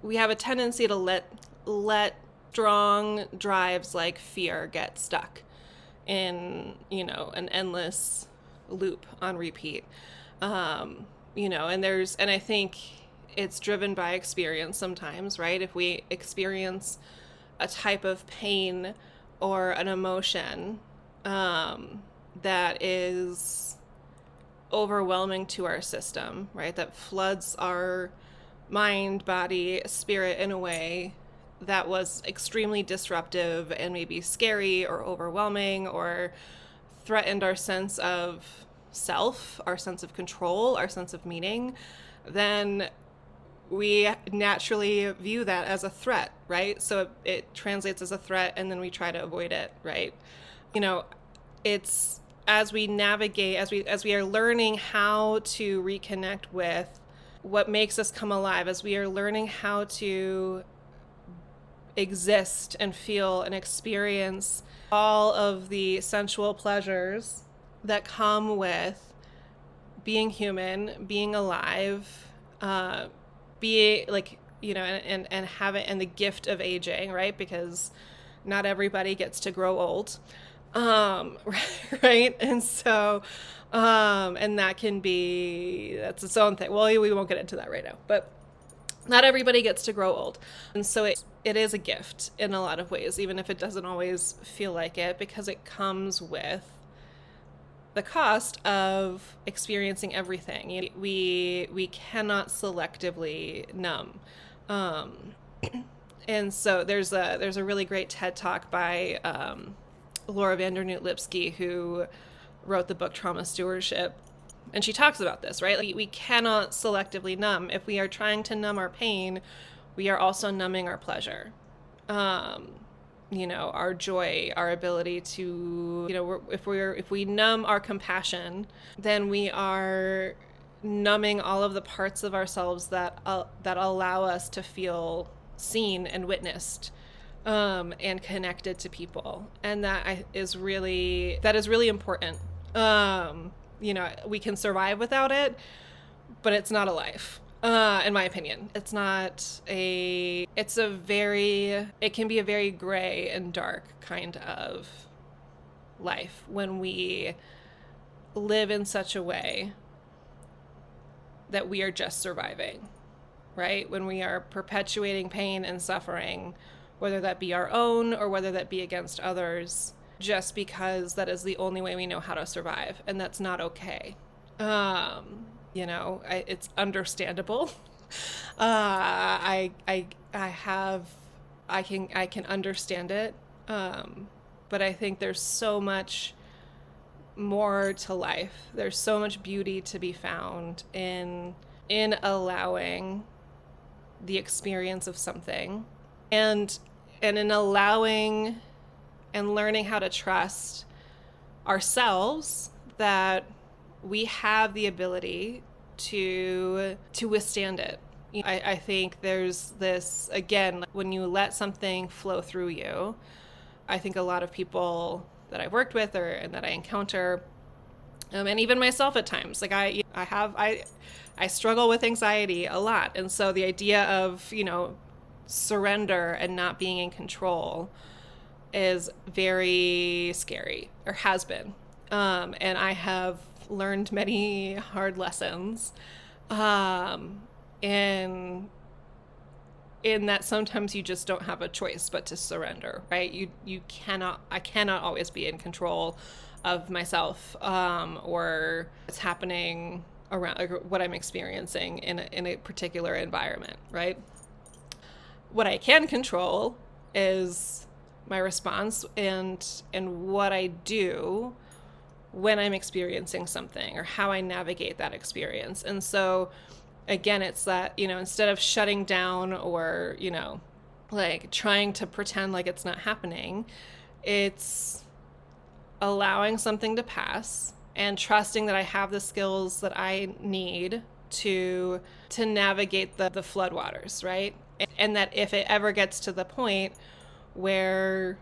we have a tendency to let strong drives like fear get stuck in, an endless loop on repeat. And I think it's driven by experience sometimes, right? If we experience a type of pain or an emotion that is overwhelming to our system, right? That floods our mind, body, spirit in a way that was extremely disruptive and maybe scary or overwhelming or threatened our sense of self, our sense of control, our sense of meaning, then we naturally view that as a threat, right? So it translates as a threat and then we try to avoid it, right? You know, it's as we navigate, as we are learning how to reconnect with what makes us come alive, as we are learning how to exist and feel and experience all of the sensual pleasures that come with being human, being alive, being like, and have it, and the gift of aging, right? Because not everybody gets to grow old. Right. And so, and that's its own thing. Well, we won't get into that right now, but not everybody gets to grow old. And so it is a gift in a lot of ways, even if it doesn't always feel like it, because it comes with the cost of experiencing everything. We cannot selectively numb. And so there's a really great TED Talk by Laura Vandernoot Lipsky, who wrote the book Trauma Stewardship. And she talks about this, right? Like, we cannot selectively numb. If we are trying to numb our pain, we are also numbing our pleasure. Our joy, our ability to, if we numb our compassion, then we are numbing all of the parts of ourselves that allow us to feel seen and witnessed, and connected to people. And that is really important. We can survive without it, but it's not a life. In my opinion, it can be a very gray and dark kind of life when we live in such a way that we are just surviving, right? When we are perpetuating pain and suffering, whether that be our own or whether that be against others, just because that is the only way we know how to survive, and that's not okay. It's understandable. I can understand it, but I think there's so much more to life. There's so much beauty to be found in allowing the experience of something, and in allowing and learning how to trust ourselves that we have the ability to withstand it. I think there's this, again, when you let something flow through you, I think a lot of people that I've worked with and that I encounter, and even myself at times, like I struggle with anxiety a lot. And so the idea of, surrender and not being in control is very scary, or has been. And I have learned many hard lessons, in that sometimes you just don't have a choice but to surrender, right? I cannot always be in control of myself, or what's happening around, like what I'm experiencing in a particular environment, right? What I can control is my response and what I do when I'm experiencing something, or how I navigate that experience. And so again, it's that, instead of shutting down or, like trying to pretend like it's not happening, it's allowing something to pass and trusting that I have the skills that I need to navigate the floodwaters, right? And that if it ever gets to the point where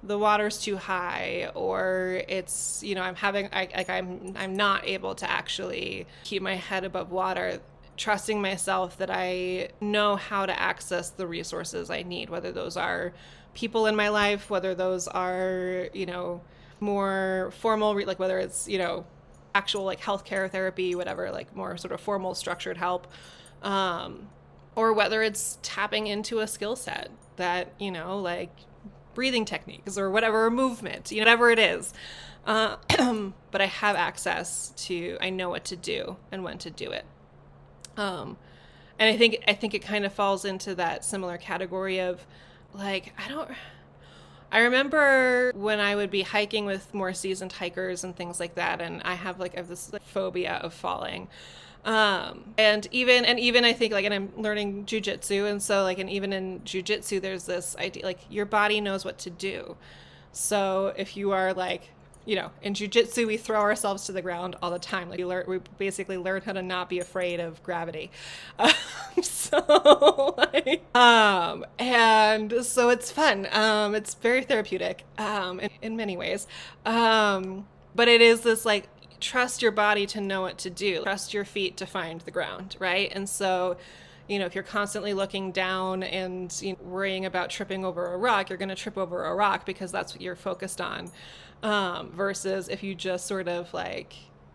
the water's too high, or it's, I'm not able to actually keep my head above water, trusting myself that I know how to access the resources I need, whether those are people in my life, whether those are, more formal, like whether it's, actual like healthcare, therapy, whatever, like more sort of formal structured help, or whether it's tapping into a skill set that, like breathing techniques or whatever, or movement, whatever it is. But I have access to, I know what to do and when to do it. And I think it kind of falls into that similar category of like, I remember when I would be hiking with more seasoned hikers and things like that, and I have this phobia of falling. And even I think and I'm learning jujitsu, and so and even in jujitsu, there's this idea your body knows what to do. So if you are in jujitsu, we throw ourselves to the ground all the time. We basically learn how to not be afraid of gravity. And so it's fun. It's very therapeutic, in many ways. But it is this trust your body to know what to do. Trust your feet to find the ground, right? And so, if you're constantly looking down and worrying about tripping over a rock, you're going to trip over a rock because that's what you're focused on. Versus if you just sort of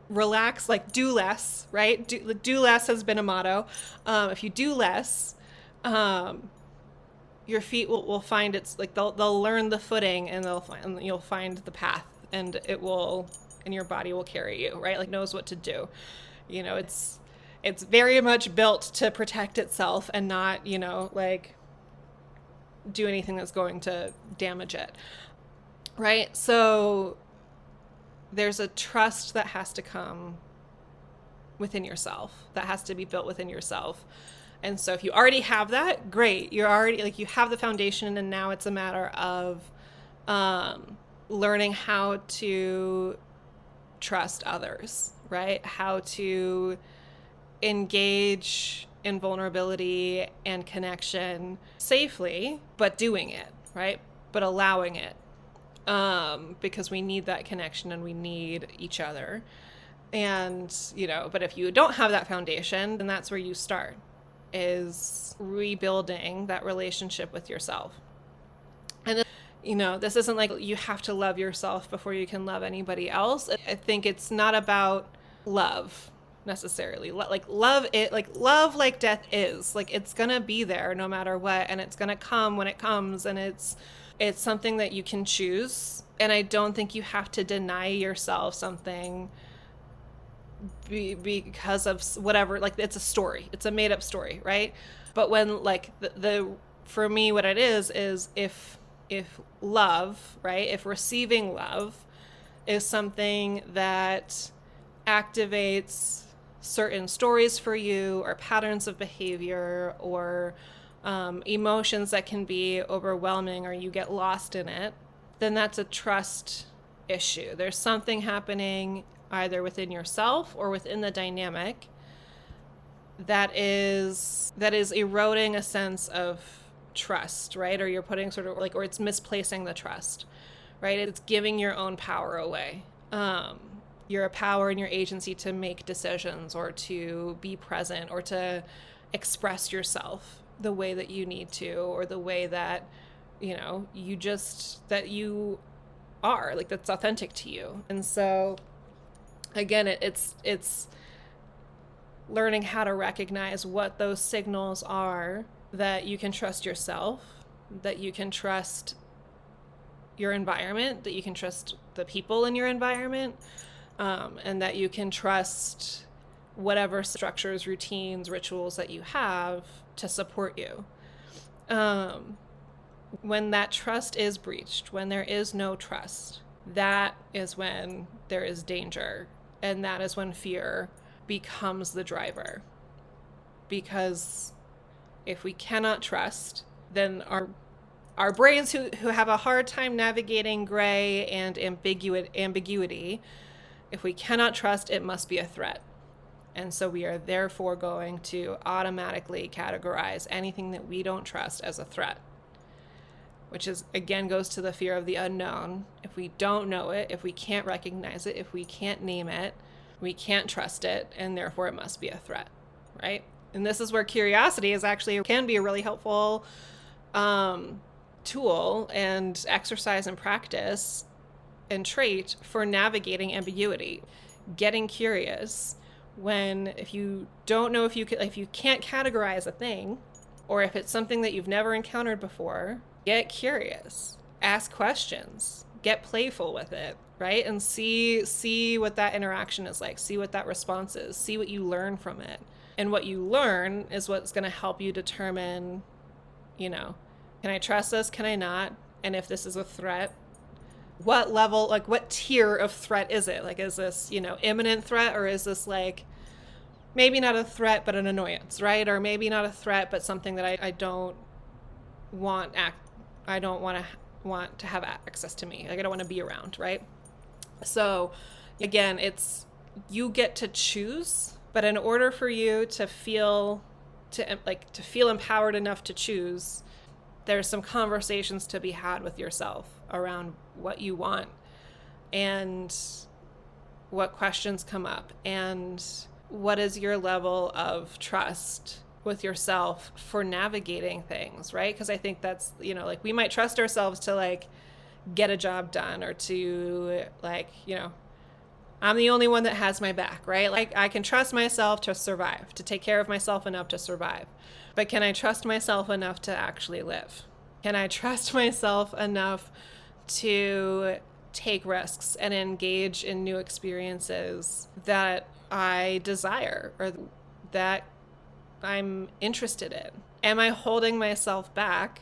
relax, do less, right? Do less has been a motto. If you do less, your feet will find they'll learn the footing, and you'll find the path, and and your body will carry you, right? Knows what to do. It's very much built to protect itself and not, do anything that's going to damage it. Right? So there's a trust that has to come within yourself, that has to be built within yourself. And so if you already have that, great. You're already you have the foundation, and now it's a matter of learning how to trust others, right? How to engage in vulnerability and connection safely, but doing it, right? But allowing it. Because we need that connection and we need each other. And, but if you don't have that foundation, then that's where you start, is rebuilding that relationship with yourself. And this isn't this you have to love yourself before you can love anybody else. I think it's not about love necessarily. Love like death is. It's gonna be there no matter what, and it's gonna come when it comes, and it's something that you can choose. And I don't think you have to deny yourself something because of whatever, it's a story. It's a made up story, right? But when the for me, what it is if love, right? If receiving love is something that activates certain stories for you, or patterns of behavior, or emotions that can be overwhelming, or you get lost in it, then that's a trust issue. There's something happening either within yourself or within the dynamic that is eroding a sense of trust, right? Or you're putting sort of or it's misplacing the trust, right? It's giving your own power away. Your power and your agency to make decisions, or to be present, or to express yourself the way that you need to, or the way that that you are, that's authentic to you. And so again, it's learning how to recognize what those signals are, that you can trust yourself, that you can trust your environment, that you can trust the people in your environment, and that you can trust whatever structures, routines, rituals that you have to support you. When that trust is breached, when there is no trust, that is when there is danger, and that is when fear becomes the driver. Because if we cannot trust, then our brains who have a hard time navigating gray and ambiguity, if we cannot trust, it must be a threat. And so we are therefore going to automatically categorize anything that we don't trust as a threat, which is, again, goes to the fear of the unknown. If we don't know it, if we can't recognize it, if we can't name it, we can't trust it, and therefore it must be a threat, right? And this is where curiosity is actually can be a really helpful tool and exercise and practice and trait for navigating ambiguity. Getting curious when if you don't know if you can't categorize a thing, or if it's something that you've never encountered before, get curious, ask questions, get playful with it, right? And see what that interaction is like, see what that response is, see what you learn from it. And what you learn is what's going to help you determine, can I trust this? Can I not? And if this is a threat, what level, like what tier of threat is it? Like, is this, imminent threat, or is this like maybe not a threat, but an annoyance, right? Or maybe not a threat, but something that I don't want to have access to me. Like I don't want to be around, right? So again, you get to choose, but in order for you to feel empowered enough to choose, there's some conversations to be had with yourself around what you want and what questions come up and what is your level of trust with yourself for navigating things, right? Because I think that's, we might trust ourselves to get a job done, or to I'm the only one that has my back, right? Like I can trust myself to survive, to take care of myself enough to survive. But can I trust myself enough to actually live? Can I trust myself enough to take risks and engage in new experiences that I desire or that I'm interested in? Am I holding myself back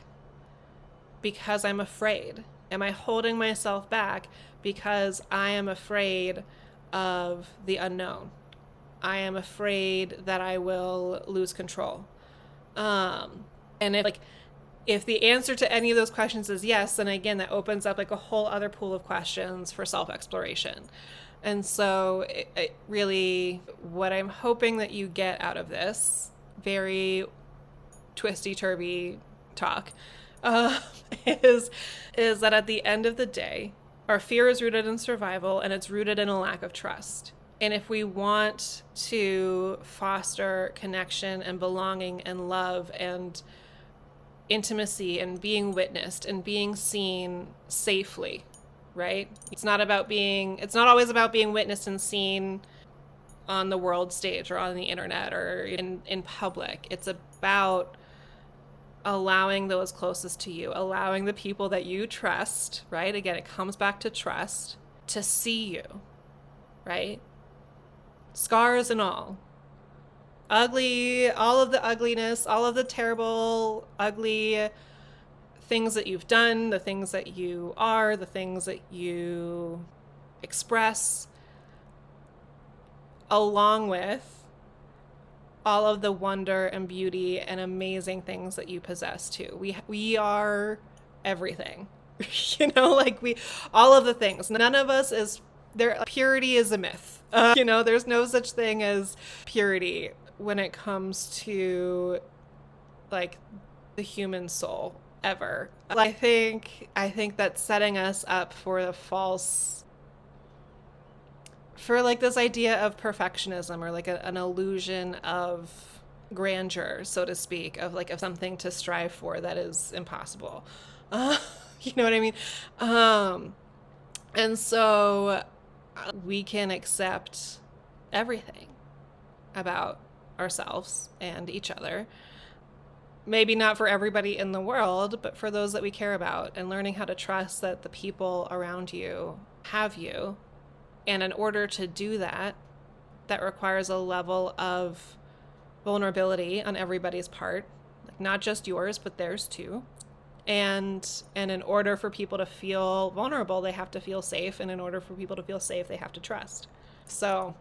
because I'm afraid? Am I holding myself back because I am afraid of the unknown? I am afraid that I will lose control. And if the answer to any of those questions is yes, then again, that opens up a whole other pool of questions for self-exploration. And so it really, what I'm hoping that you get out of this very twisty-turvy talk is that at the end of the day, our fear is rooted in survival, and it's rooted in a lack of trust. And if we want to foster connection and belonging and love and intimacy and being witnessed and being seen safely, right? It's not always about being witnessed and seen on the world stage or on the internet or in public. It's about allowing those closest to you, allowing the people that you trust, right? Again, it comes back to trust, to see you, right? Scars and all. Ugly, all of the ugliness, all of the terrible, ugly things that you've done, the things that you are, the things that you express, along with all of the wonder and beauty and amazing things that you possess too. We are everything, all of the things. None of us is there. Purity is a myth. There's no such thing as purity when it comes to the human soul ever. I think that's setting us up for this idea of perfectionism, or an illusion of grandeur, so to speak, of something to strive for that is impossible. You know what I mean? And so we can accept everything about ourselves and each other. Maybe not for everybody in the world, but for those that we care about, and learning how to trust that the people around you have you. And in order to do that, that requires a level of vulnerability on everybody's part, not just yours, but theirs too. And in order for people to feel vulnerable, they have to feel safe. And in order for people to feel safe, they have to trust. So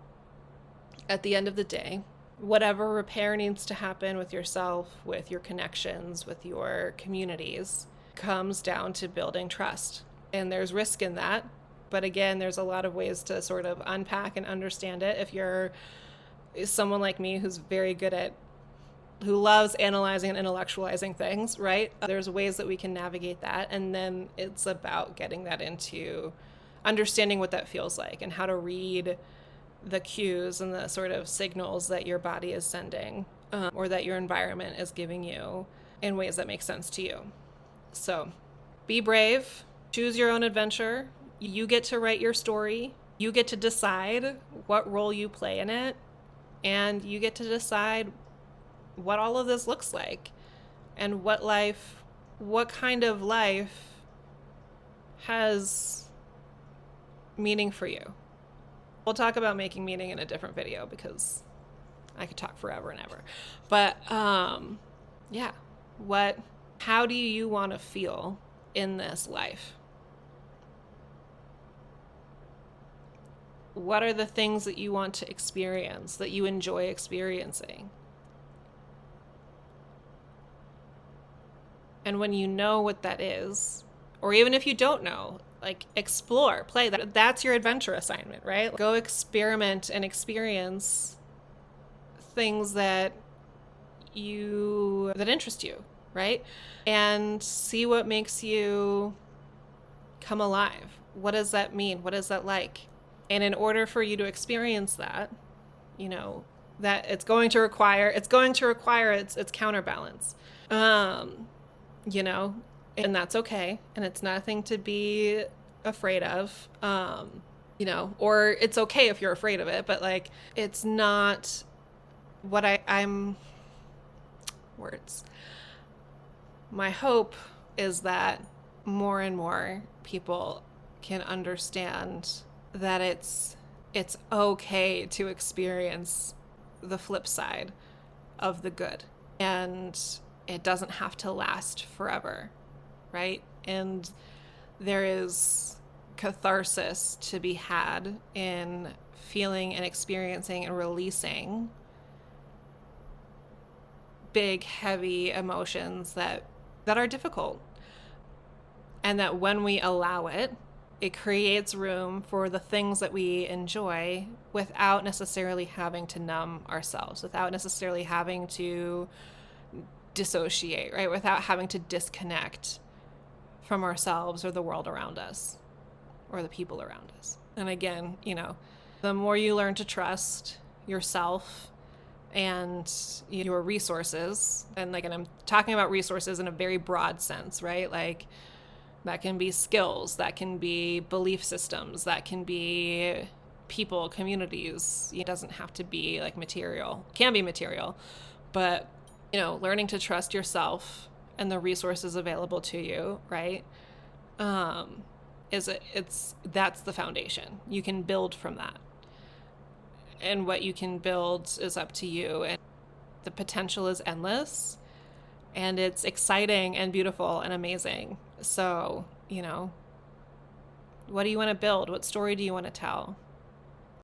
at the end of the day, whatever repair needs to happen with yourself, with your connections, with your communities, comes down to building trust. And there's risk in that. But again, there's a lot of ways to sort of unpack and understand it. If you're someone like me who loves analyzing and intellectualizing things, right? There's ways that we can navigate that. And then it's about getting that into understanding what that feels like and how to read the cues and the sort of signals that your body is sending or that your environment is giving you in ways that make sense to you. So be brave, choose your own adventure. You get to write your story. You get to decide what role you play in it. And you get to decide what all of this looks like and what kind of life has meaning for you. We'll talk about making meaning in a different video because I could talk forever and ever. But yeah, how do you want to feel in this life? What are the things that you want to experience, that you enjoy experiencing? And when you know what that is, or even if you don't know, like explore, play. That's your adventure assignment, right? Go experiment and experience things that interest you, right? And see what makes you come alive. What does that mean? What is that like? And in order for you to experience that, that it's going to require its counterbalance. And that's okay. And it's nothing to be afraid of. Or it's okay if you're afraid of it, but like, it's not what I'm words. My hope is that more and more people can understand that it's okay to experience the flip side of the good, and it doesn't have to last forever, right? And there is catharsis to be had in feeling and experiencing and releasing big, heavy emotions that are difficult. And that when we allow it, it creates room for the things that we enjoy without necessarily having to numb ourselves, without necessarily having to dissociate, right? Without having to disconnect from ourselves or the world around us or the people around us. And again, the more you learn to trust yourself and your resources, and I'm talking about resources in a very broad sense, right? Like, that can be skills, that can be belief systems, that can be people, communities. It doesn't have to be like material. It can be material, but learning to trust yourself and the resources available to you, right? That's the foundation. You can build from that. And what you can build is up to you. And the potential is endless. And it's exciting and beautiful and amazing. So, what do you want to build? What story do you want to tell?